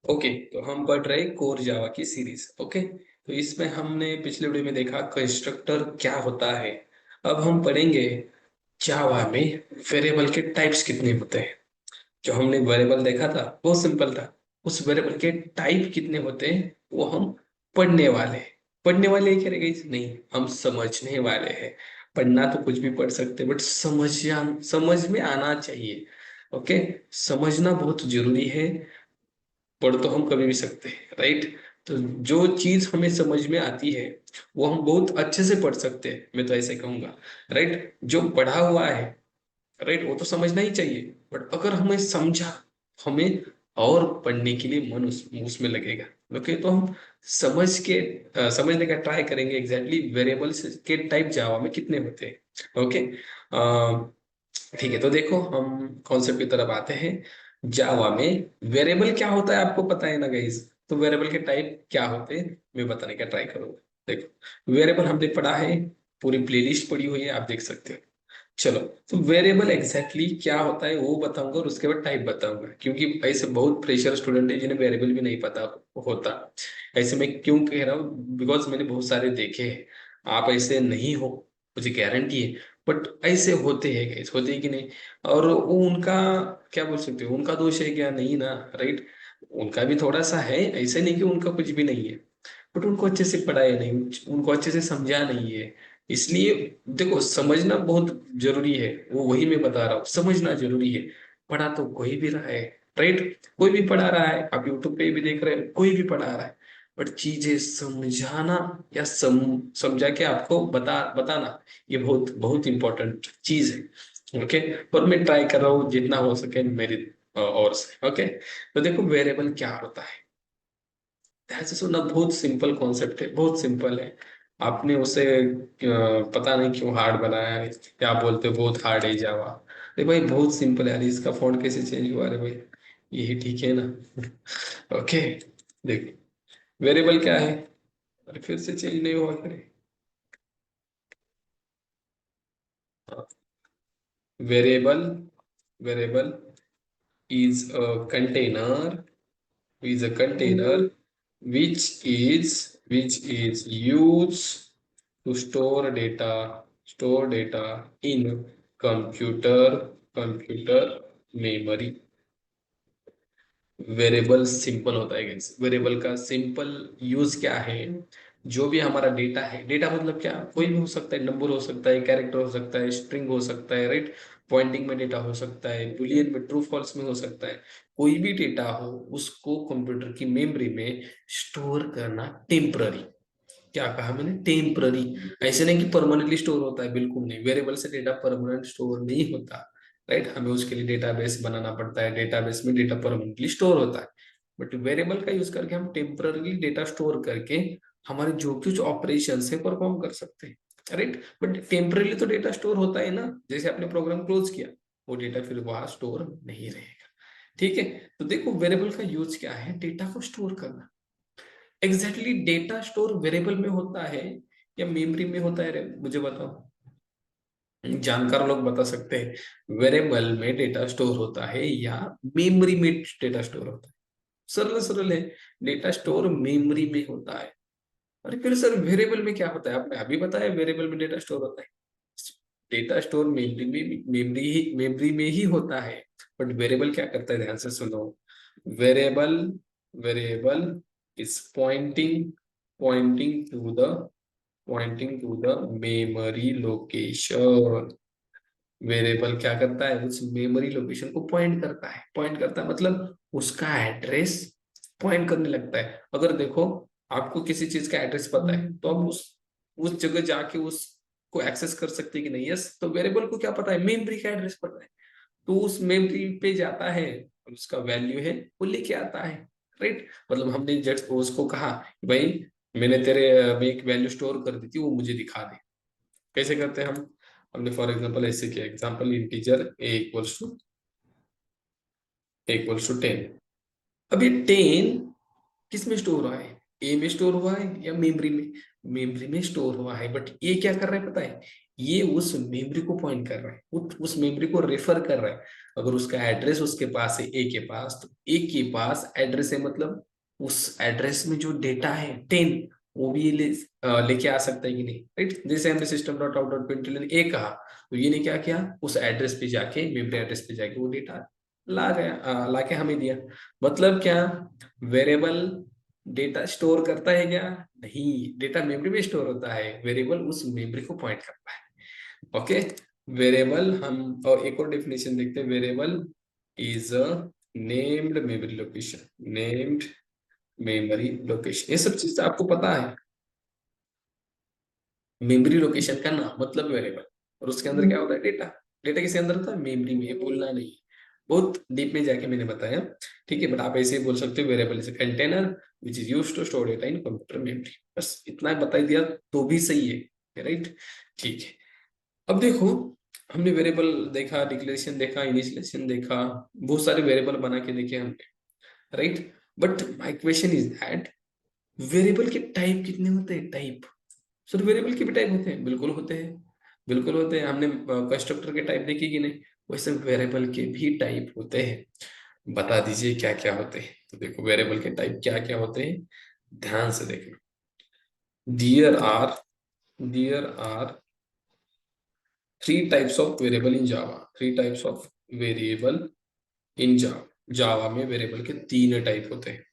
Okay, तो हम पढ़ रहे कोर जावा की सीरीज। ओके, तो इसमें हमने पिछले वीडियो में देखा कंस्ट्रक्टर क्या होता है। अब हम पढ़ेंगे जावा में वेरिएबल के टाइप्स कितने होते हैं। जो हमने वेरिएबल देखा था बहुत सिंपल था, उस वेरिएबल के टाइप कितने होते हैं वो हम पढ़ने वाले हैं। पढ़ने वाले क्या रहेगा, नहीं हम समझने वाले हैं। पढ़ना तो कुछ भी पढ़ सकते हैं, बट समझ में आना चाहिए। ओके, समझना बहुत जरूरी है। पढ़ तो हम कभी भी सकते हैं, राइट। तो जो चीज हमें समझ में आती है वो हम बहुत अच्छे से पढ़ सकते हैं, मैं तो ऐसे कहूंगा। राइट, जो पढ़ा हुआ है, राइट, वो तो समझना ही चाहिए। बट अगर हमें समझा, हमें और पढ़ने के लिए मन उसमें लगेगा। ओके, तो हम समझने का ट्राई करेंगे एग्जैक्टली वेरिएबल्स के टाइप जावा में कितने होते हैं। ओके, ठीक है, तो देखो हम कॉन्सेप्ट की तरफ आते हैं। जावा में वेरिएबल क्या होता है आपको पता है ना गाइस। तो वेरिएबल के टाइप क्या होते हैं मैं बताने का ट्राई करूंगा। देखो वेरिएबल हमने पढ़ा है, पूरी प्लेलिस्ट पड़ी हुई है, आप देख सकते हो। चलो, तो वेरिएबल एग्जैक्टली क्या होता है वो बताऊंगा और उसके बाद टाइप बताऊंगा, क्योंकि ऐसे बहुत फ्रेशर स्टूडेंट है जिन्हें वेरिएबल भी नहीं पता होता। ऐसे मैं क्यों कह रहा हूँ, बिकॉज मैंने बहुत सारे देखे हैं। आप ऐसे नहीं हो, मुझे गारंटी है। बट ऐसे होते हैं guys, होते हैं कि नहीं। और वो उनका क्या बोल सकते हो, उनका दोष है क्या, नहीं ना, राइट। उनका भी थोड़ा सा है, ऐसे नहीं कि उनका कुछ भी नहीं है। बट उनको अच्छे से पढ़ाया नहीं, उनको अच्छे से समझा नहीं है। इसलिए देखो समझना बहुत जरूरी है, वो वही मैं बता रहा हूँ, समझना जरूरी है। पढ़ा तो कोई भी रहा है, राइट, कोई भी पढ़ा रहा है, आप यूट्यूब पे भी देख रहे हो, कोई भी पढ़ा रहा है। बट चीजें समझाना या समझा के आपको बताना, ये बहुत बहुत इंपॉर्टेंट चीज है। ओके, और मैं ट्राई कर रहा हूँ जितना हो सके मेरी और से। ओके, तो देखो वेरिएबल क्या होता है। ऐसे सुनना बहुत सिंपल कॉन्सेप्ट है, बहुत सिंपल है। आपने उसे पता नहीं क्यों हार्ड बनाया है, क्या बोलते हो बहुत हार्ड है जावा। अरे भाई बहुत सिंपल है यार, इसका फॉन्ट कैसे चेंज हुआ, अरे भाई यही ठीक है ना। ओके, देख वेरिएबल क्या है, अरे फिर से चेंज नहीं हुआ करे। Variable, variable is a container, is a container which is used to store data in computer memory। Variable simple होता है गाइस, वेरिएबल का सिंपल यूज क्या है। जो भी हमारा डेटा है, डेटा मतलब क्या, कोई भी हो सकता है, नंबर हो सकता है, कैरेक्टर हो सकता है, स्ट्रिंग हो सकता है, राइट। पॉइंटिंग में डेटा हो सकता है, बुलियन में, ट्रू फॉल्स में हो सकता है। कोई भी डेटा हो उसको कंप्यूटर की मेमोरी में स्टोर करना टेम्पररी। क्या कहा मैंने, टेम्पररी। ऐसे नहीं कि परमानेंटली स्टोर होता है, बिल्कुल नहीं, वेरिएबल से डेटा परमानेंट स्टोर नहीं होता। राइट, हमें उसके लिए डेटाबेस बनाना पड़ता है, डेटाबेस में डेटा परमानेंटली स्टोर होता है। बट वेरिएबल का यूज करके हम टेम्पररी डेटा स्टोर करके हमारे जो कुछ ऑपरेशन है परफॉर्म कर सकते हैं। राइट, बट टेम्पररी तो डेटा स्टोर होता है ना, जैसे आपने प्रोग्राम क्लोज किया, वो डेटा फिर वहां स्टोर नहीं रहेगा। ठीक है, तो देखो वेरिएबल का यूज क्या है, डेटा को स्टोर करना। एग्जैक्टली डेटा स्टोर वेरिएबल में होता है या मेमोरी में होता है, मुझे बताओ। जानकार लोग बता सकते हैं वेरिएबल में डेटा स्टोर होता है या मेमोरी में डेटा स्टोर होता है। सरल सरल है, डेटा स्टोर मेमोरी में होता है। अरे फिर सर वेरिएबल में क्या होता है, आपने अभी बताया वेरिएबल में डेटा स्टोर होता है। डेटा स्टोर मेमोरी में ही होता है। बट वेरिएबल क्या करता है, ध्यान से सुनो। Variable, variable is pointing to the pointing to the memory location. Variable क्या करता है, उस मेमोरी लोकेशन को पॉइंट करता है, पॉइंट करता है मतलब उसका एड्रेस पॉइंट करने लगता है। अगर देखो आपको किसी चीज का एड्रेस पता है तो आप उस जगह जाके उसको एक्सेस कर सकते हैं कि नहीं, यस। तो वेरिएबल को क्या पता है, मेमोरी का एड्रेस पता है, तो उस मेमोरी पे जाता है और उसका वैल्यू है वो लेके आता है। राइट, मतलब हमने जस्ट उसको कहा कि भाई मैंने तेरे में एक वैल्यू स्टोर कर दी थी, वो मुझे दिखा दे। कैसे करते हैं हम, हमने फॉर एग्जांपल ऐसे किया, example integer a equals to 10। अब ये 10 किस में स्टोर हुआ है, ए में स्टोर हुआ है या मेमोरी में, मेमोरी में स्टोर हुआ है। बट ये क्या कर रहा है पता है, ये उस मेमोरी को पॉइंट कर रहा है, उस मेमोरी को रेफर कर रहा है। अगर उसका एड्रेस उसके पास है ए के पास, तो ए के पास एड्रेस है, मतलब उस एड्रेस में जो डेटा है 10, वो भी लेके आ सकता है कि नहीं, राइट। जैसे हमने system dot out dot println a कहा, तो ये ने क्या किया, उस एड्रेस पे जाके, मेमोरी एड्रेस पे जाके वो डेटा ला के हमें दिया। मतलब क्या, वेरिएबल डेटा स्टोर करता है क्या? नहीं, डेटा मेमोरी में स्टोर होता है, वेरिएबल उस मेमोरी को पॉइंट करता है। ओके, वेरिएबल हम और एक और डेफिनेशन देखते हैं, variable is a named memory location, named memory location, ये सब चीज आपको पता है। मेमोरी लोकेशन का नाम मतलब वेरिएबल, और उसके अंदर क्या होता है, डेटा। डेटा किसके अंदर होता है, मेमोरी में, ये भूलना नहीं। बहुत डीप में जाके मैंने बताया, ठीक है। बट आप ऐसे ही बोल सकते हो, variable is a container which is used to store data in computer memory. बस इतना बता दिया तो भी सही है, राइट। ठीक है, अब देखो, हमने वेरिएबल देखा, डिक्लेरेशन देखा, इनिशियलाइजेशन देखा, बहुत सारे वेरिएबल बना के देखे हमने, right. But my question is that variable के टाइप कितने होते हैं, टाइप। सर वेरिएबल के भी टाइप होते हैं, बिल्कुल होते हैं, बिल्कुल होते हैं। हमने कंस्ट्रक्टर के टाइप देखे कि नहीं, वैसे वेरिएबल के भी टाइप होते हैं। बता दीजिए क्या क्या होते हैं। तो देखो वेरिएबल के टाइप क्या क्या होते हैं, ध्यान से देखना। There are there are three types of variable in Java, three types of variable in Java. Java में वेरिएबल के तीन टाइप होते हैं।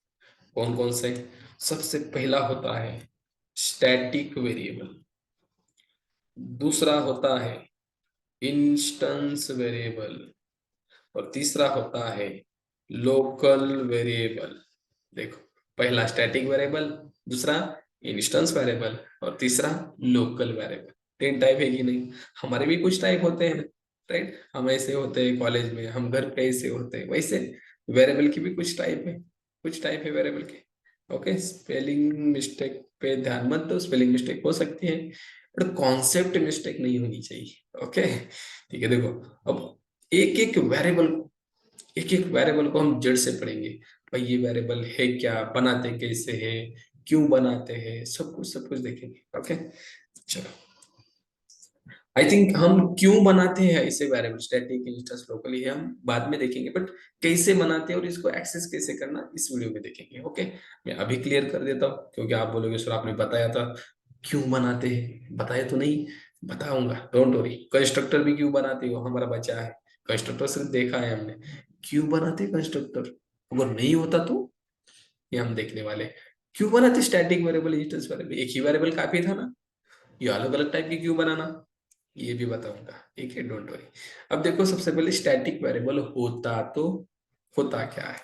कौन कौन से? सबसे पहला होता है स्टैटिक वेरिएबल, दूसरा होता है इंस्टेंस वेरिएबल, और तीसरा होता है लोकल वेरिएबल। देखो, पहला स्टैटिक वेरिएबल, दूसरा इंस्टेंस वेरिएबल, और तीसरा लोकल वेरिएबल। तीन टाइप है कि नहीं? हमारे भी कुछ टाइप होते हैं, राइट। हम ऐसे होते हैं कॉलेज में, हम घर पे ऐसे होते हैं, वैसे वेरिएबल की भी कुछ टाइप है, कुछ टाइप है वेरिएबल के। ओके, स्पेलिंग मिस्टेक पे ध्यान मत दो, स्पेलिंग मिस्टेक हो सकती है, बट कॉन्सेप्ट मिस्टेक नहीं होनी चाहिए। ओके, ठीक है। देखो, अब एक एक वेरिएबल, एक एक वेरिएबल को हम जड़ से पढ़ेंगे। भाई ये वेरिएबल है क्या, बनाते कैसे है, क्यों बनाते हैं, सब कुछ देखेंगे। ओके, चलो। आई थिंक हम क्यों बनाते हैं ऐसे वेरिएबल, स्टैटिक इंस्टेंस लोकल, ये हम बाद में देखेंगे, बट कैसे बनाते हैं और इसको एक्सेस कैसे करना इस वीडियो में देखेंगे। ओके, मैं अभी क्लियर कर देता हूँ, क्योंकि आप बोलोगे सर आपने बताया था, क्यों बनाते हैं, बताया तो नहीं, बताऊंगा, डोंट वरी। कंस्ट्रक्टर भी क्यों बनाते हो, हमारा बच्चा है, कंस्ट्रक्टर सिर्फ देखा है हमने, क्यों बनाते कंस्ट्रक्टर, अगर नहीं होता तो ये हम देखने वाले। क्यों बनाते स्टैटिक वेरिएबल, इंस्टेंस वेरिएबल, एक ही वेरिएबल काफी था ना, ये अलग अलग टाइप के क्यों बनाना, ये भी बताऊंगा, ठीक है, डोंट वरी। अब देखो, सबसे पहले स्टैटिक वेरिएबल होता तो होता क्या है,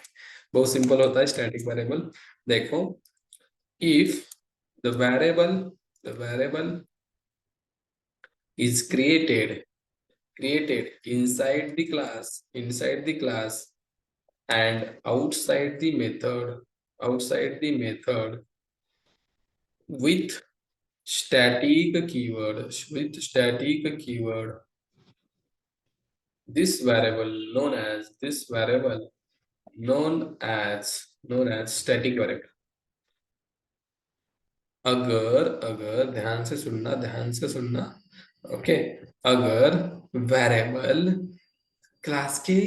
बहुत सिंपल होता है स्टैटिक वेरिएबल। देखो, if the variable the variable is created inside the class and outside the method with static keyword, this variable known as static variable। अगर अगर ध्यान से सुनना, ओके। अगर वेरिएबल क्लास के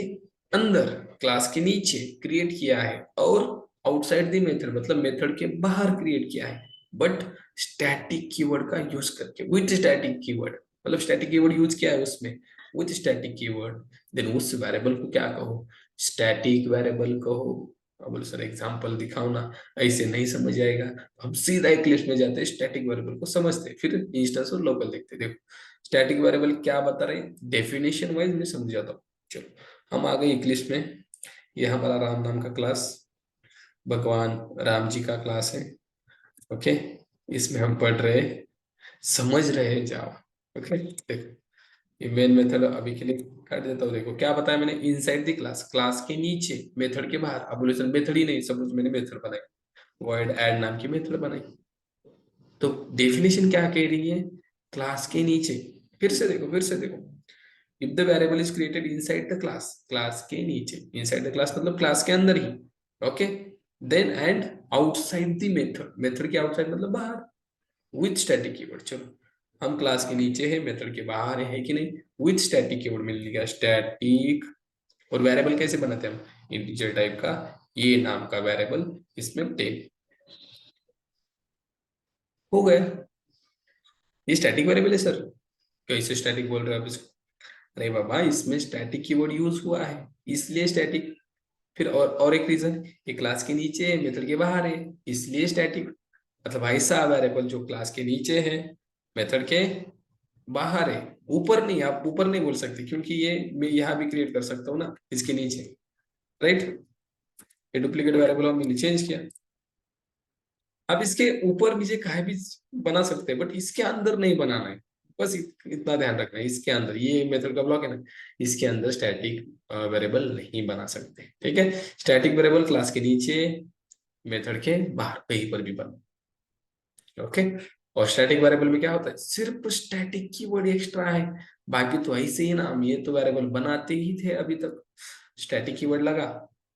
अंदर, क्लास के नीचे क्रिएट किया है, और आउटसाइड द मेथड मतलब मेथड के बाहर क्रिएट किया है, बट स्टैटिक कीवर्ड का यूज करके, विथ स्टैटिक कीवर्ड, मतलब स्टैटिक कीवर्ड यूज किया है उसमें, विथ स्टैटिक कीवर्ड, देन उस वेरिएबल को क्या कहो, स्टैटिक वेरिएबल कहो। अब बोले सर एग्जांपल दिखाओ ना, ऐसे नहीं समझ आएगा। हम सीधा एक लिस्ट में जाते हैं, स्टैटिक वेरिएबल को समझते हैं, फिर इंस्टेंस और लोकल देखते हैं। देखो, स्टैटिक वेरिएबल क्या बता रहे हैं, डेफिनेशन वाइज मैं समझाता हूँ। चलो, हम आ गए इंग्लिश में। ये हमारा राम नाम का क्लास, भगवान राम जी का क्लास है। ओके, इसमें हम पढ़ रहे, समझ रहे हैं जावा। ओके, देखो, ये मेन मेथड अभी के लिए कर देता हूँ। देखो क्या बताया मैंने, इनसाइड द क्लास, क्लास के नीचे, मेथड के बाहर। अब बोले सर मेथड ही नहीं, सपोज मैंने मेथड बनाई, वॉइड ऐड नाम की मेथड बनाई, तो डेफिनेशन क्या कह रही है, क्लास के नीचे। फिर से देखो, if the variable is created inside the class, class के नीचे, inside the class मतलब क्लास के अंदर ही, okay, then and outside the method, method के आउटसाइड मतलब बाहर, with static कीवर्ड। चलो, हम क्लास के नीचे है, मेथड के बाहर है कि नहीं। विथ स्टैटिक कीवर्ड मिल लिया स्टैटिक। और वेरिएबल कैसे बनाते हैं हम, इंटीजर टाइप का ये नाम का वेरिएबल, इसमें 10 हो गया। ये स्टैटिक वेरिएबल है सर, कैसे स्टैटिक बोल रहे हो आप इसको। अरे बाबा इसमें स्टैटिक कीवर्ड यूज हुआ है इसलिए स्टैटिक। फिर और एक रीजन, ये क्लास के नीचे है मेथड के बाहर है इसलिए स्टैटिक। मतलब भाई साहब वेरिएबल जो क्लास के नीचे है मेथड के बाहर है, ऊपर नहीं, आप ऊपर नहीं बोल सकते क्योंकि ये मैं यहाँ भी क्रिएट कर सकता हूँ ना इसके नीचे, राइट। ये डुप्लीकेट वेरिएबल हमने चेंज किया। अब इसके ऊपर नीचे कहीं भी बना सकते हैं बट इसके अंदर नहीं बनाना है। बस इतना ध्यान रखना है, इसके अंदर ये मेथड का ब्लॉक है ना, इसके अंदर स्टैटिक वेरिएबल नहीं बना सकते, ठीक है। स्टैटिक वेरिएबल क्लास के नीचे मेथड के बाहर कहीं पर भी बना, ओके। और स्टैटिक वेरिएबल में क्या होता है, सिर्फ स्टैटिक कीवर्ड एक्स्ट्रा है, बाकी तो ऐसे ही ना हम ये तो वेरिएबल बनाते ही थे अभी तक। स्टैटिक कीवर्ड लगा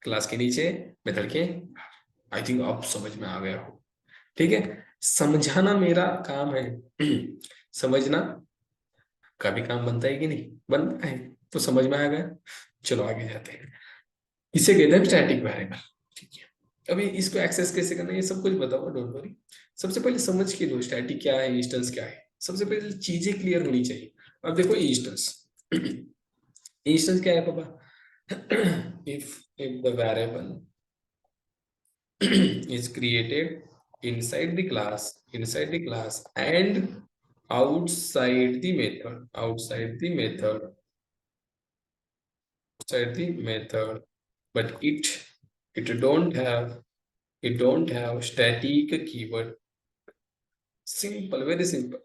क्लास के नीचे मेथड के, आई थिंक अब समझ में आ गया हो, ठीक है। समझाना मेरा काम है समझना का भी काम बनता है कि नहीं बनता है। तो समझ में आ गया, चलो आगे जाते हैं। इसे कहते हैं स्टैटिक वेरिएबल, ठीक है। अभी इसको एक्सेस कैसे करना है ये सब कुछ बताऊंगा, डोंट वरी। सबसे पहले समझ के लो स्टैटिक क्या है, इंस्टेंस क्या है, सबसे पहले चीजें क्लियर होनी चाहिए। अब देखो इंस्टेंस इंस्टेंस क्या है पापा if the variable is created inside the class and outside the method but it don't have static keyword. Simple, very simple.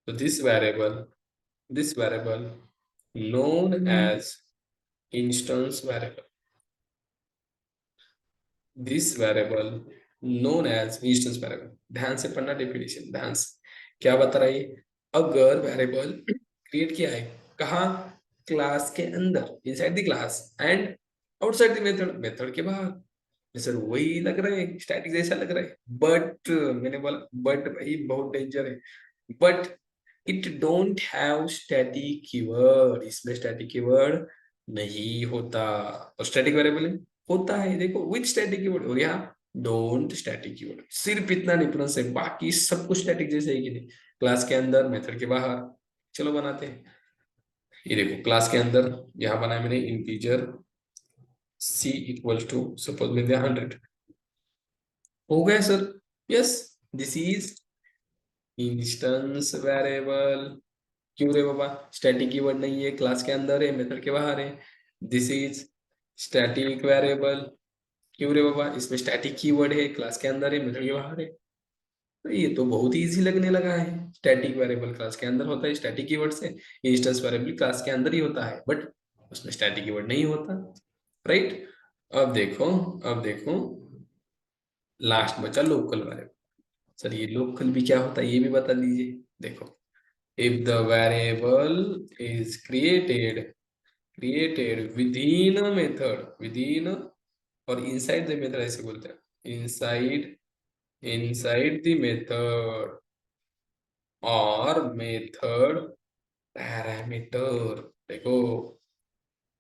So this variable known as instance variable, this variable known as instance variable. ध्यान से पढ़ना definition, ध्यान से क्या बता रहा है। अगर वेरिएबल क्रिएट किया है कहा, क्लास के अंदर inside the class and outside the method, method के बाहर। सर वही लग रहा है स्टैटिक जैसा लग रहा है, बट मैंने बोला बट भाई बहुत डेंजर है। But it don't have static keyword, इसमें स्टैटिक कीवर्ड नहीं होता। और स्टैटिक वेरिएबल होता है देखो विथ स्टैटिक कीवर्ड, और यहाँ डोंट स्टैटिक कीवर्ड। सिर्फ इतना डिफरेंस है, बाकी सब कुछ स्टैटिक जैसे है कि नहीं। क्लास के अंदर मेथड के बाहर, चलो बनाते हैं। ये देखो क्लास के अंदर यहाँ बनाया मैंने integer c equal to suppose में दिया 100, हो गया sir. Yes, this is instance variable. क्यों रे बाबा, स्टैटिक कीवर्ड नहीं है, क्लास के अंदर है मेथड के बाहर है। This is static variable. क्यों रे बाबा, इसमें स्टैटिक कीवर्ड है, क्लास के अंदर है मेथड के बाहर है। तो ये तो बहुत इजी लगने लगा है। स्टैटिक वेरिएबल क्लास के अंदर होता है स्टैटिक कीवर्ड से, इंस्टेंस वेरिएबल क्लास के अंदर ही होता है बट उसमें स्टैटिक कीवर्ड नहीं होता, राइट। अब देखो लास्ट बचा लोकल वेरिएबल। सर ये लोकल भी क्या होता है ये भी बता दीजिए। देखो if the variable is created within a method, within और inside the method ऐसे बोलते हैं, inside the method और method parameter। देखो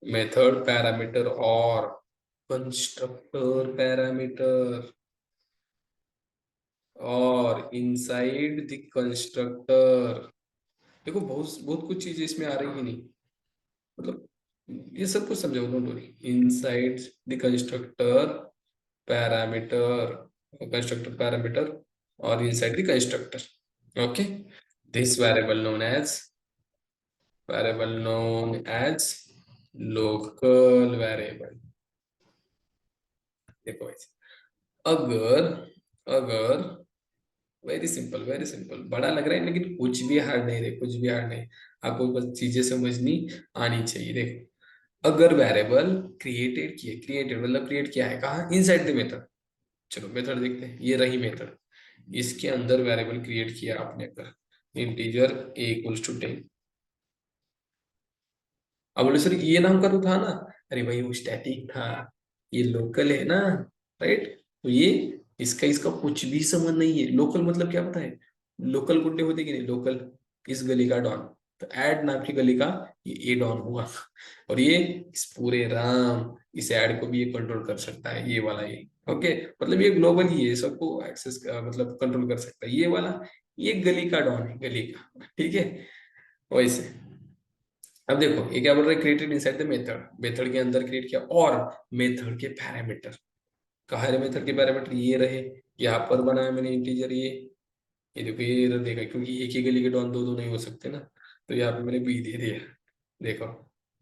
मेथड पैरामीटर और कंस्ट्रक्टर पैरामीटर और इनसाइड द कंस्ट्रक्टर। देखो बहुत बहुत कुछ चीजें इसमें आ रही है नहीं, मतलब ये सब कुछ समझाओ, don't worry. Inside the parameter constructor parameter और inside the constructor, okay. This variable known as local variable. देखो ऐसे, अगर अगर वेरी सिंपल, बड़ा लग रहा है लेकिन कुछ भी हार्ड नहीं रे, कुछ भी हार्ड नहीं। आपको बस चीजें समझनी आनी चाहिए। देखो अगर वेरिएबल क्रिएटेड मतलब क्रिएट किया है कहाँ, इनसाइड द मेथड। चलो मेथड देखते हैं, ये रही मेथड, इसके अंदर वेरिएबल क्रिएट किया आपने, अगर इंटीजर a इक्वल्स टू 10। अब बोले सर ये नाम का तो था ना, अरे भाई वो स्टैटिक था, ये लोकल है ना, राइट। तो ये इसका इसका कुछ भी संबंध नहीं है। लोकल मतलब क्या पता है, लोकल गुड्डे होते कि नहीं, लोकल, इस गली का डॉन, तो ऐड नाम की गली का ये ए डॉन हुआ। और ये इस पूरे राम इस ऐड को भी ये कंट्रोल कर सकता है, ये वाला ये। ओके, मतलब ये ग्लोबल ही है, सबको एक्सेस मतलब कंट्रोल कर सकता है ये वाला। ये गली का डॉन है, गली का, ठीक है। वैसे अब देखो ये क्या बोल रहा है, created inside the method, method के अंदर क्रिएट किया, और मेथड के पैरामीटर, कहा है मेथड के पैरामीटर ये रहे, यहाँ पर बनाया मैंने इंटीजर ये देखो ये एरर देगा, क्योंकि एक ही गली के डॉन दो दो नहीं हो सकते ना, तो यहाँ पे मैंने बी दे दिया। देखो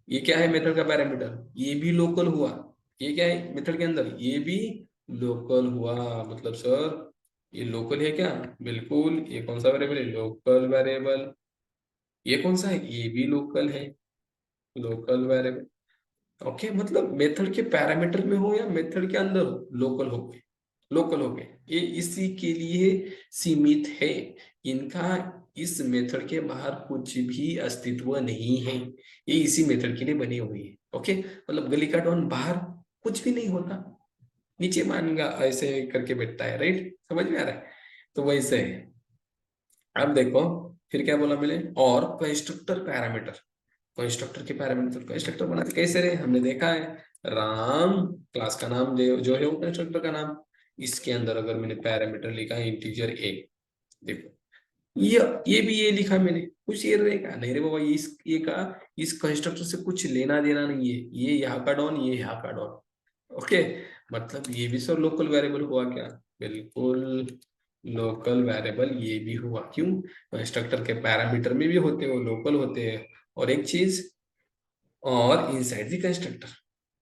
ये क्या है, मेथड का पैरामीटर, ये भी लोकल हुआ, ये क्या है मेथड के अंदर, ये भी लोकल हुआ, मतलब सर ये लोकल है क्या, बिल्कुल। ये कौन सा वेरिएबल है, लोकल वेरिएबल। ये कौन सा है, ये भी लोकल है, लोकल वेरिएबल। ओके, मतलब मेथड के पैरामीटर में हो या मेथड के अंदर हो, लोकल हो गए, लोकल हो गए। ये इसी के लिए सीमित है, इनका इस मेथड के बाहर कुछ भी अस्तित्व नहीं है, ये इसी मेथड के लिए बनी हुई है। ओके, मतलब गली का डॉन बाहर कुछ भी नहीं होता, नीचे मानेगा ऐसे करके बैठता है, राइट, समझ में आ रहा है, तो वैसे है। अब देखो फिर क्या बोला मैंने, और कंस्ट्रक्टर पैरामीटर, कंस्ट्रक्टर के पैरामीटर, कंस्ट्रक्टर बनाते कैसे रहे, हमने देखा है, राम क्लास का नाम जो है वो कंस्ट्रक्टर का नाम, इसके अंदर अगर मैंने पैरामीटर लिखा है इंटीजर ए, देखो ये भी ये लिखा मैंने, कुछ ये रहेगा नहीं रे बाबा, इस ये का इस कंस्ट्रक्टर से कुछ लेना देना नहीं है, ये यहाँ का डॉन, ये यहाँ का डॉन। ओके, मतलब ये भी सब लोकल वेरिएबल हुआ क्या, बिल्कुल लोकल वेरिएबल ये भी हुआ, क्यों, कंस्ट्रक्टर के पैरामीटर में भी होते हैं, वो लोकल होते हैं। और एक चीज, और इनसाइड द कंस्ट्रक्टर,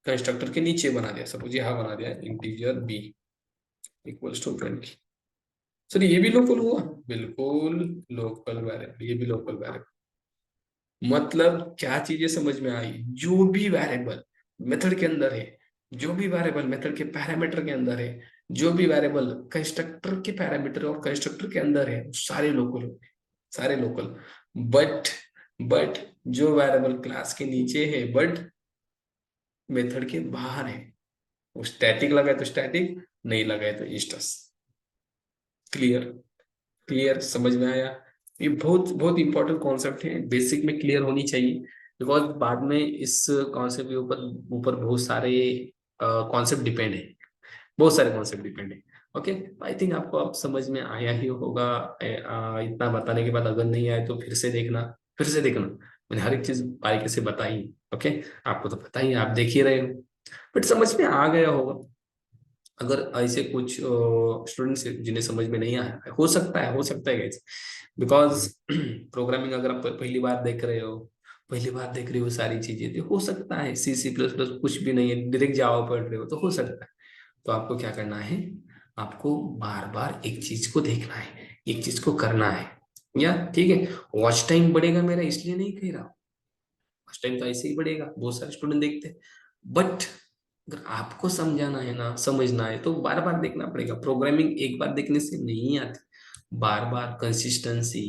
कंस्ट्रक्टर के नीचे बना दिया, सपोज यहाँ बना दिया integer B equals to 20, sir ये भी लोकल हुआ, बिल्कुल लोकल वेरिएबल, ये भी लोकल वेरिएबल। मतलब क्या चीजें समझ में आई, जो भी वेरिएबल मेथड के अंदर है, जो भी वेरिएबल मेथड के पैरामीटर के अंदर है, जो भी वेरिएबल कंस्ट्रक्टर के पैरामीटर और कंस्ट्रक्टर के अंदर है, सारे लोकल, सारे लोकल। बट बट जो वेरिएबल क्लास के नीचे है बट मेथड के बाहर है, वो स्टैटिक लगाए तो स्टैटिक, नहीं लगाए तो इंस्टेंस। क्लियर, क्लियर, समझ में आया। ये बहुत बहुत इंपॉर्टेंट कॉन्सेप्ट है, बेसिक में क्लियर होनी चाहिए, बिकॉज बाद में इस कॉन्सेप्ट के ऊपर ऊपर बहुत सारे कॉन्सेप्ट डिपेंड है, बहुत सारे कॉन्सेप्ट डिपेंड है। ओके, आई थिंक आपको अब समझ में आया ही होगा। इतना बताने के बाद अगर नहीं आए तो फिर से देखना, फिर से देखना, मैंने हर एक चीज बारीकी से बताई। ओके, आपको तो पता ही है, आप देख ही रहे हो, बट समझ में आ गया होगा। अगर ऐसे कुछ स्टूडेंट्स जिन्हें समझ में नहीं आया, हो सकता है गाइस, बिकॉज प्रोग्रामिंग अगर आप पहली बार देख रहे हो, पहली बार देख रहे हो सारी चीजें, तो हो सकता है सी सी प्लस प्लस कुछ भी नहीं है, डायरेक्ट जावा पढ़ रहे हो तो हो सकता है। तो आपको क्या करना है, आपको बार बार एक चीज को देखना है, एक चीज को करना है, या ठीक है। वॉच टाइम बढ़ेगा मेरा, इसलिए नहीं कह रहा, फर्स्ट टाइम तो ऐसे ही बढ़ेगा, बहुत सारे स्टूडेंट देखते हैं, बट अगर आपको समझाना है ना, समझना है, तो बार बार देखना पड़ेगा। प्रोग्रामिंग एक बार देखने से नहीं आती, बार बार कंसिस्टेंसी,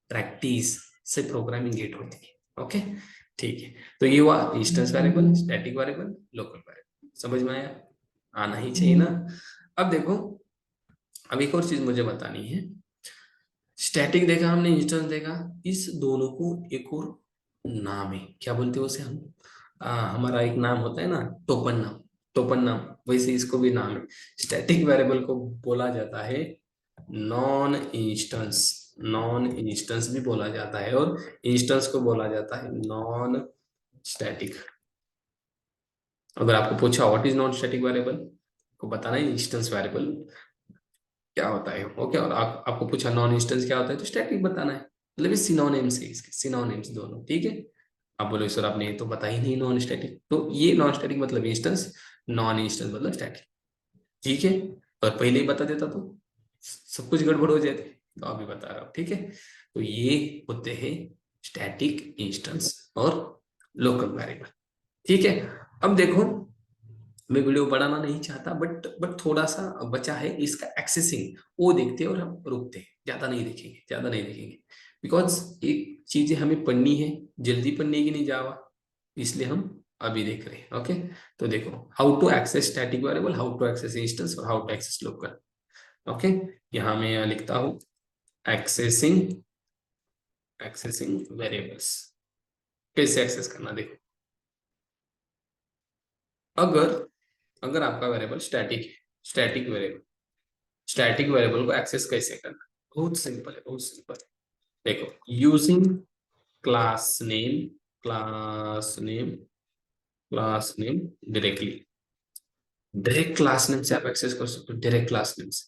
प्रैक्टिस से प्रोग्रामिंग गेट होती है। ओके, ठीक है, तो ये हुआ instance variable, static variable, local variable, समझ में आया, आना ही चाहिए ना। अब देखो, अब एक और चीज मुझे बतानी है, स्टैटिक देखा हमने, इंस्टेंस देखा, इस दोनों को एक और नाम है, क्या बोलते हैं उसे हम, हमारा एक नाम होता है ना, टोपन नाम, टोपन नाम, वैसे इसको भी नाम है। स्टैटिक वेरिएबल को बोला जाता है नॉन इंस्टेंस, नॉन इंस्टेंस भी बोला जाता है, और इंस्टेंस को बोला जाता है नॉन स्टैटिक। अगर आपको पूछा what is non static variable, को बताना है इंस्टेंस वेरिएबल क्या होता है। ओके, और आपको पूछा नॉन इंस्टेंस क्या होता है, तो स्टैटिक बताना है, मतलब ये सिनोनिम्स है, इसके सिनोनिम्स दोनों, ठीक है। आप बोलो सर आपने ये तो बता ही नहीं नॉन स्टैटिक, तो ये नॉन स्टैटिक मतलब इंस्टेंस, नॉन इंस्टेंस मतलब स्टैटिक, ठीक है। और पहले ही बता देता तो सब कुछ गड़बड़ हो जाते, तो अभी बता रहा हूँ, ठीक है। तो ये होते हैं स्टैटिक, इंस्टेंस और लोकल वेरिएबल, ठीक है। अब देखो, मैं वीडियो बढ़ाना नहीं चाहता, बट थोड़ा सा बचा है इसका एक्सेसिंग, वो देखते हैं और हम रुकते हैं, ज्यादा नहीं देखेंगे, ज्यादा नहीं देखेंगे, बिकॉज एक चीजें हमें पढ़नी है, जल्दी पढ़ने की नहीं जावा, इसलिए हम अभी देख रहे हैं। ओके, तो देखो, how to access static variable, how to access instance और how to access local. Okay, यहाँ मैं लिखता हूँ एक्सेसिंग वेरिएबल्स। कैसे एक्सेस करना देखो, अगर अगर आपका वेरिएबल स्टैटिक है, स्टैटिक वेरिएबल को एक्सेस कैसे करना, बहुत सिंपल है, बहुत सिंपल है। देखो, using class name class name class name directly, direct class name से आप एक्सेस कर सकते हो, डायरेक्ट क्लास नेम से।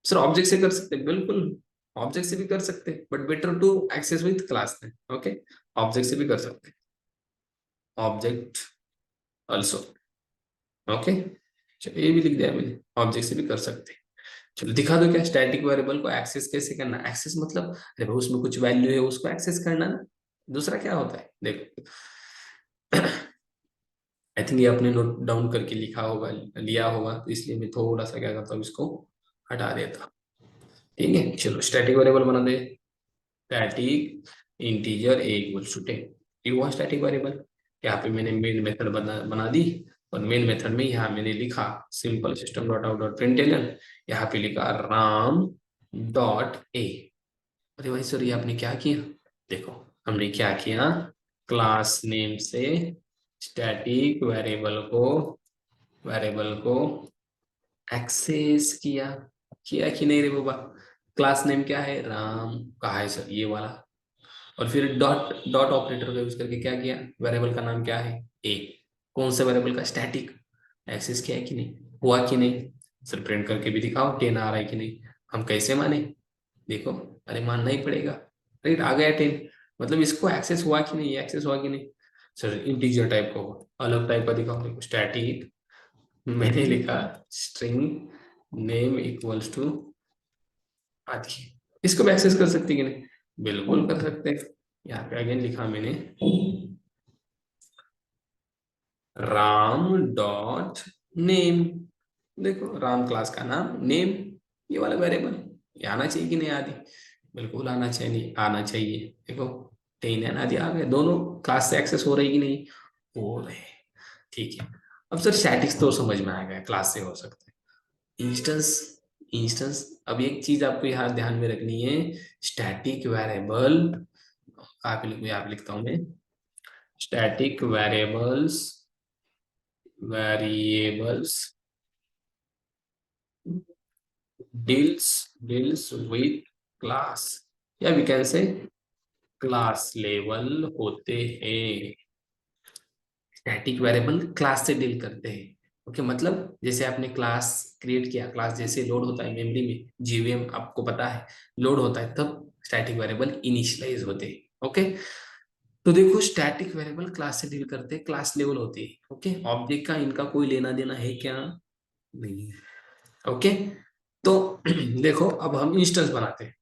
सर ऑब्जेक्ट से कर सकते हैं, बिल्कुल ऑब्जेक्ट से भी कर सकते हैं, but better to access with class name. Okay, object से भी कर सकते हैं, ऑब्जेक्ट ऑल्सो। ओके, चलो ये भी लिख दिया मैंने, ऑब्जेक्ट से भी कर सकते हैं। चलो दिखा दो क्या स्टैटिक वेरिएबल को एक्सेस कैसे करना। एक्सेस मतलब अरे भाई उसमें कुछ वैल्यू है उसको एक्सेस करना ना, दूसरा क्या होता है देखो। आई थिंक ये आपने नोट डाउन करके लिखा होगा, लिया होगा, तो इसलिए मैं थोड़ा सा क्या करता हूँ, इसको हटा देता। ठीक है, चलो स्टैटिक वेरिएबल बना दे। Static integer a equals to 10, ये हुआ स्टैटिक वेरिएबल। यहाँ पे मैंने मेन मेथड बना दी, और मेन मेथड में यहाँ मैंने लिखा simple system dot out dot println, यहाँ पे लिखा राम डॉट ए। अरे भाई सर ये आपने क्या किया, देखो हमने क्या किया, क्लास नेम से स्टैटिक वेरिएबल को एक्सेस किया। किया कि नहीं रे बाबा, क्लास नेम क्या है, राम, कहा है सर ये वाला, और फिर डॉट डॉट ऑपरेटर का यूज करके क्या किया, वेरिएबल का नाम क्या है, ए। कौन से वेरिएबल का, स्टैटिक। एक्सेस किया है कि नहीं, हुआ कि नहीं, सर प्रिंट करके भी दिखाओ 10 आ रहा है कि नहीं। हम कैसे माने, देखो, अरे मानना ही पड़ेगा, राइट, आ गया 10, मतलब इसको एक्सेस हुआ कि नहीं, एक्सेस हुआ कि नहीं। सर इंटीजर टाइप का हुआ, अलग टाइप का दिखाओ, देखो स्टैटिक, मैंने लिखा स्ट्रिंग नेम इक्वल्स टू आदि, इसको भी एक्सेस कर सकते हैं कि नहीं, बिल्कुल कर सकते हैं। यहाँ पे अगेन लिखा मैंने राम डॉट नेम, देखो राम क्लास का नाम, नेम ये वाला वेरिएबल, ये आना चाहिए कि नहीं आदि, बिल्कुल आना चाहिए, नहीं आना चाहिए। देखो 10 है, आदि आ गए, दोनों क्लास से एक्सेस हो रही कि नहीं, हो रहे। ठीक है, अब सर स्टैटिक्स तो समझ में आ गया, क्लास से हो सकते हैं। इंस्टेंस, इंस्टेंस, अब एक चीज आपको यहाँ ध्यान में रखनी है, स्टैटिक वेरिएबल, आप लिखता हूं मैं, static variables deals with class, या we can say class level होते हैं। स्टैटिक वेरिएबल क्लास से डील करते हैं। ओके, मतलब जैसे आपने क्लास क्रिएट किया, क्लास जैसे लोड होता है मेमोरी में, जीवीएम आपको पता है लोड होता है, तब स्टैटिक वेरिएबल इनिशियलाइज होते हैं। ओके, तो देखो स्टैटिक वेरिएबल क्लास से डील करते हैं, क्लास लेवल होते हैं। ओके, ऑब्जेक्ट का इनका कोई लेना देना है क्या, नहीं। ओके, तो देखो अब हम इंस्टेंस बनाते हैं,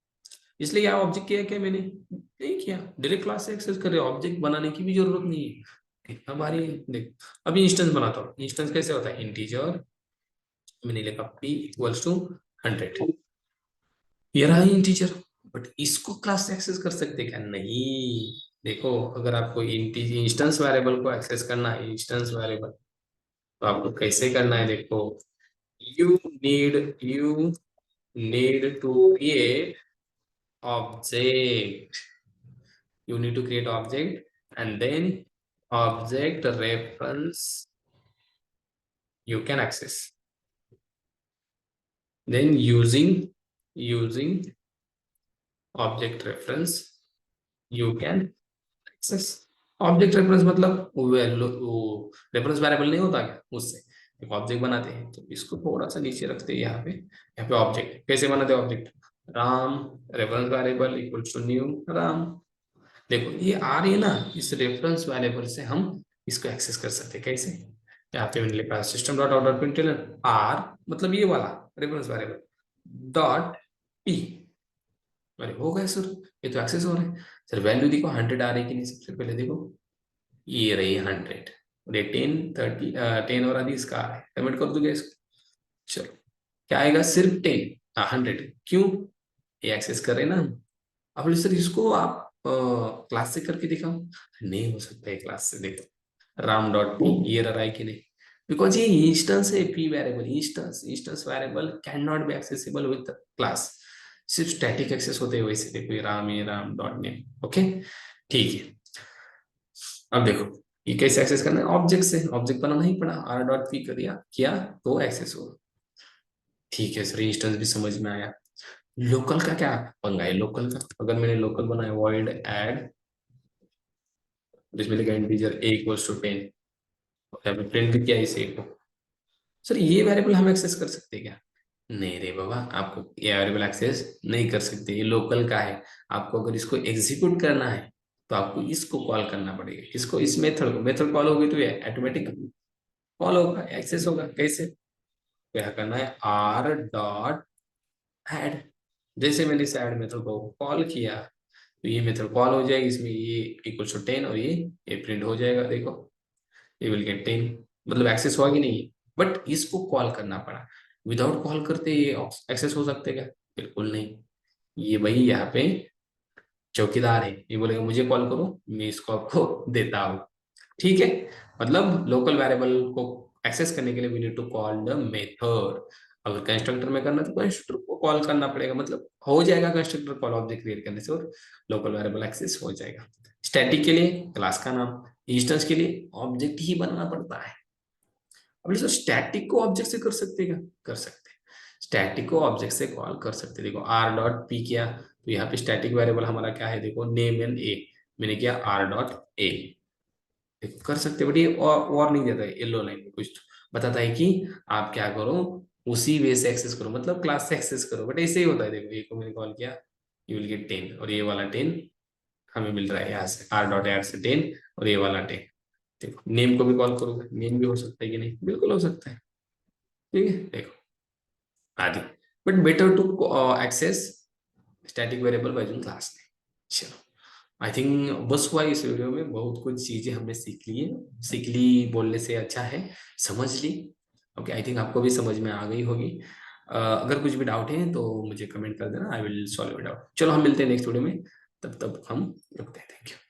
इसलिए यहाँ ऑब्जेक्ट किया क्या मैंने, नहीं किया, डायरेक्ट क्लास से एक्सेस कर रहे हो, ऑब्जेक्ट बनाने की भी जरूरत नहीं है। हमारी देख, अभी इंस्टेंस बनाता हूँ, इंस्टेंस कैसे होता है, इंटीजर, मैंने लिखा p इक्वल्स टू 100, ये रहा इंटीजर, बट इसको क्लास से एक्सेस कर सकते क्या, नहीं। देखो अगर आपको इंस्टेंस वेरिएबल को एक्सेस करना है, इंस्टेंस वेरिएबल, तो आपको कैसे करना है, देखो you you need to create object, you need to create object, and then object reference you can access, then using object reference you can access। Object reference मतलब वो रेफरेंस वेरिएबल नहीं होता क्या, उससे एक ऑब्जेक्ट बनाते हैं, तो इसको थोड़ा सा नीचे रखते हैं, यहाँ पे ऑब्जेक्ट कैसे बनाते हैं, object Ram reference variable equals to new Ram. देखो ये आ रही है ना, इस रेफरेंस वेरिएबल से हम इसको एक्सेस कर सकते हैं, कैसे, यहाँ पे मैंने लिखा system dot out dot println R, मतलब ये वाला रेफरेंस वेरिएबल डॉट पी। अरे हो गए सर, ये तो एक्सेस हो रहा है। सर वैल्यू देखो 100 आ रही है कि नहीं, सबसे पहले देखो ये रही 100, और ये 10 और आदि इसका आ रहा है, कमेंट कर दूंगा इसको। चलो क्या आएगा, सिर्फ 10, 100, क्यों, ये एक्सेस कर रहे हैं ना। अब बोले सर इसको आप क्लास से करके दिखाओ, नहीं हो सकता है क्लास से, देखो राम डॉट पी, ये रहा है कि नहीं, बिकॉज ये इंस्टेंस है, P variable, instance variable can not be accessible with class. सिर्फ स्टैटिक एक्सेस होते हैं वैसे, देखो ये राम डॉट नेम। ओके, ठीक है। अब देखो ये कैसे एक्सेस करना है, ऑब्जेक्ट से, ऑब्जेक्ट बनाना ही पड़ा, आर डॉट पी कर दिया किया तो एक्सेस होगा। ठीक है सर, इंस्टेंस भी समझ में आया। लोकल का क्या पंगा है, लोकल का अगर मैंने लोकल बनाया वॉइड ऐड, जिसमें लिखा इंटीजर a इक्वल्स टू 10, यहाँ पे प्रिंट किया इसे को, सर ये वेरिएबल हम एक्सेस कर सकते हैं क्या? नहीं रे बाबा, आपको ये वेरिएबल एक्सेस नहीं कर सकते, ये लोकल का है। आपको अगर इसको एग्जीक्यूट करना है तो आपको इसको कॉल करना पड़ेगा, इसको, इस मेथड को, मेथड कॉल होगी तो ये ऑटोमेटिक कॉल होगा, एक्सेस होगा। कैसे? क्या करना है, आर डॉट ऐड, जैसे मैंने इस ऐड मेथड को कॉल किया तो ये मेथड कॉल हो जाएगी, इसमें ये इक्वल टू 10 और ये प्रिंट हो जाएगा। देखो ये विल गेट 10, मतलब एक्सेस हुआ कि नहीं, बट इसको कॉल करना पड़ा। विदाउट कॉल करते ये एक्सेस हो सकते क्या? बिल्कुल नहीं। ये वही यहाँ पे चौकीदार है, ये बोलेगा मुझे कॉल करो, मैं इसको आपको देता हूँ। ठीक है, मतलब लोकल वेरिएबल को एक्सेस करने के लिए we need to call the method. अगर कंस्ट्रक्टर में करना तो कंस्ट्रक्टर को कॉल करना पड़ेगा, मतलब हो जाएगा कंस्ट्रक्टर कॉल ऑब्जेक्ट क्रिएट करने से और लोकल वेरिएबल एक्सेस हो जाएगा। स्टैटिक के लिए क्लास का नाम, इंस्टेंस के लिए ऑब्जेक्ट ही बनाना पड़ता है। अब जैसे स्टैटिक को ऑब्जेक्ट से कर सकते हैं क्या? कर सकते हैं, स्टैटिक को ऑब्जेक्ट से कॉल कर सकते हैं। देखो आर डॉट पी किया तो यहाँ पे स्टैटिक वेरिएबल हमारा क्या है, देखो नेम एंड ए, मैंने किया आर डॉट ए, कर सकते हैं। बट ये और नहीं देता है, येलो लाइन में कुछ तो बताता है कि आप क्या करो, उसी वे से एक्सेस करो, मतलब क्लास से एक्सेस करो। बट ऐसे ही होता है, देखो ये को मैंने कॉल किया, यू विल गेट 10 और ये वाला 10 हमें मिल रहा है यहाँ से, आर डॉट एड से 10 और ये वाला 10। देखो नेम को भी कॉल करोगे, नेम भी हो सकता है कि नहीं, बिल्कुल हो सकता है। ठीक है, देखो आदि, but better to access static variable by using class name. चलो, आई थिंक बस हुआ इस वीडियो में, बहुत कुछ चीजें हमने सीख ली है, सीख ली बोलने से अच्छा है समझ ली। ओके, आई थिंक आपको भी समझ में आ गई होगी। अगर कुछ भी डाउट है तो मुझे कमेंट कर देना, I will solve it out. चलो हम मिलते हैं नेक्स्ट वीडियो में, तब तक हम रुकते हैं। Thank you.